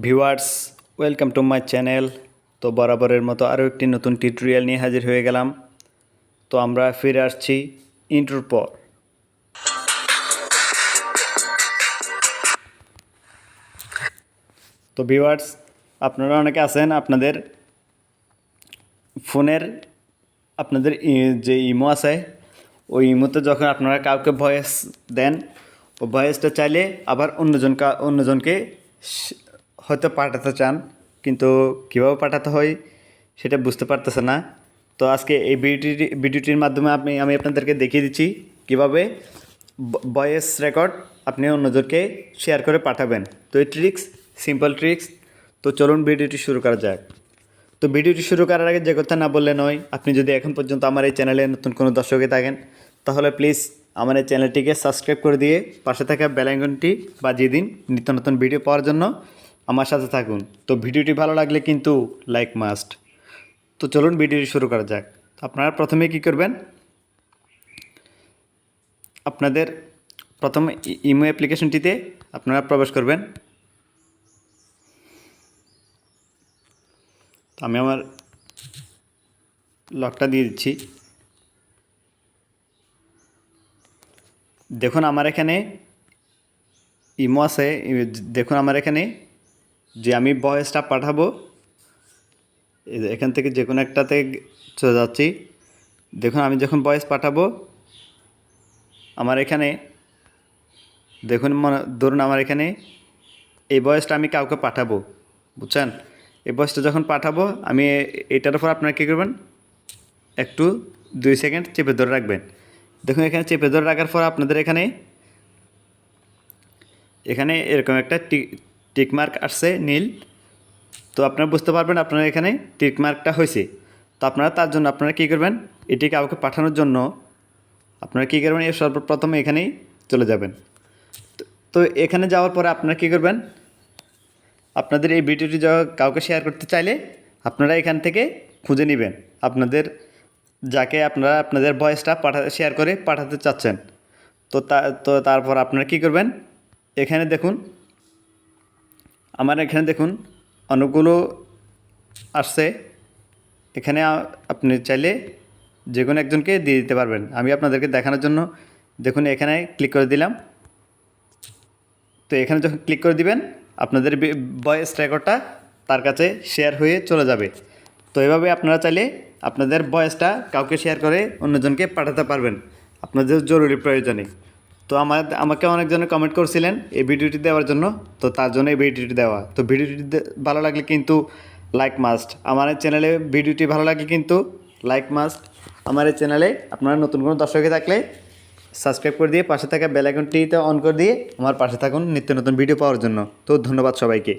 Viewers, welcome to my channel. তো বরাবরের মতো আরও একটি নতুন টিউটোরিয়াল নিয়ে হাজির হয়ে গেলাম। তো আমরা ফিরে আসছি ইন্ট্রোর পর। তো ভিউয়ার্স, আপনারা অনেকে আছেন আপনাদের ফোনের যে ইমো আছে ওই ইমোতে যখন আপনারা কাউকে ভয়েস দেন, ও ভয়েসটা চাইলে আবার অন্যজনকে হয়তো পাঠাতে চান, কিন্তু কীভাবে পাঠাতে হয় সেটা বুঝতে পারতেছে না। তো আজকে এই ভিডিওটির মাধ্যমে আমি আপনাদেরকে দেখিয়ে দিচ্ছি কীভাবে ভয়েস রেকর্ড আপনি অন্যজনকে শেয়ার করে পাঠাবেন। তো এই সিম্পল ট্রিক্স। তো চলুন ভিডিওটি শুরু করা যাক। তো ভিডিওটি শুরু করার আগে যে কথা না বললে নয়, আপনি যদি এখন পর্যন্ত আমার এই চ্যানেলে নতুন কোনো দর্শকে থাকেন তাহলে প্লিজ আমার এই চ্যানেলটিকে সাবস্ক্রাইব করে দিয়ে পাশে থাকা বেল আইকনটি বাজিয়ে দিন নিত্য নতুন ভিডিও পাওয়ার জন্য। আমার সাথে থাকুন। তো ভিডিওটি ভালো লাগলে কিন্তু লাইক মাস্ট। তো চলুন ভিডিওটি শুরু করা যাক। আপনারা প্রথমে কি করবেন, আপনাদের প্রথমে ইমো অ্যাপ্লিকেশনটিতে আপনারা প্রবেশ করবেন। আমি আমার লকটা দিয়ে দিচ্ছি। দেখুন আমার এখানে ইমো আছে। দেখুন আমার এখানে যে আমি ভয়েসটা পাঠাবো, এখান থেকে যে কোনো একটাতে চলে যাচ্ছি। দেখুন আমি যখন ভয়েস পাঠাবো আমার এখানে দেখুন, ধরুন আমার এখানে এই ভয়েসটা আমি কাউকে পাঠাবো, বুঝছেন? এই ভয়েসটা যখন পাঠাবো আমি এটার উপর আপনারা কী করবেন, একটু 2 সেকেন্ড চেপে ধরে রাখবেন। দেখুন এখানে চেপে ধরে রাখার পর আপনাদের এখানে এরকম একটা টিক মার্ক আসছে নীল। তো আপনারা বুঝতে পারবেন আপনার এখানে টিক মার্কটা হয়েছে। তো আপনারা তার জন্য আপনারা কী করবেন, এটি কাউকে পাঠানোর জন্য আপনারা কী করবেন, এর সর্বপ্রথমে এখানেই চলে যাবেন। তো এখানে যাওয়ার পরে আপনারা কী করবেন, আপনাদের এই ভিডিওটি কাউকে শেয়ার করতে চাইলে আপনারা এখান থেকে খুঁজে নেবেন যাকে আপনারা আপনাদের ভয়েসটা শেয়ার করে পাঠাতে চাচ্ছেন। তো তারপর আপনারা কী করবেন, এখানে দেখুন আমার এখানে দেখুন অনেকগুলো আসছে। এখানে আপনি চাইলে যে কোনো একজনকে দিয়ে দিতে পারবেন। আমি আপনাদেরকে দেখানোর জন্য দেখুন এখানে ক্লিক করে দিলাম। তো এখানে যখন ক্লিক করে দিবেন আপনাদের ভয়েস রেকর্ডটা তার কাছে শেয়ার হয়ে চলে যাবে। তো এভাবে আপনারা চাইলে আপনাদের ভয়েসটা কাউকে শেয়ার করে অন্যজনকে পাঠাতে পারবেন আপনাদের জরুরি প্রয়োজনে। তো আমাকে অনেকজনে কমেন্ট করছিলেন এই ভিডিওটি দেওয়ার জন্য, তো তার জন্য এই ভিডিওটি দেওয়া। তো ভিডিওটি ভালো লাগলে কিন্তু লাইক মাস্ট। আমার এই চ্যানেলে ভিডিওটি ভালো লাগলে কিন্তু লাইক মাস্ট। আমার এই চ্যানেলে আপনারা নতুন কোনো দর্শকে থাকলে সাবস্ক্রাইব করে দিয়ে পাশে থাকা বেল আইকনটিতে অন করে দিয়ে আমার পাশে থাকুন নিত্য নতুন ভিডিও পাওয়ার জন্য। তো ধন্যবাদ সবাইকে।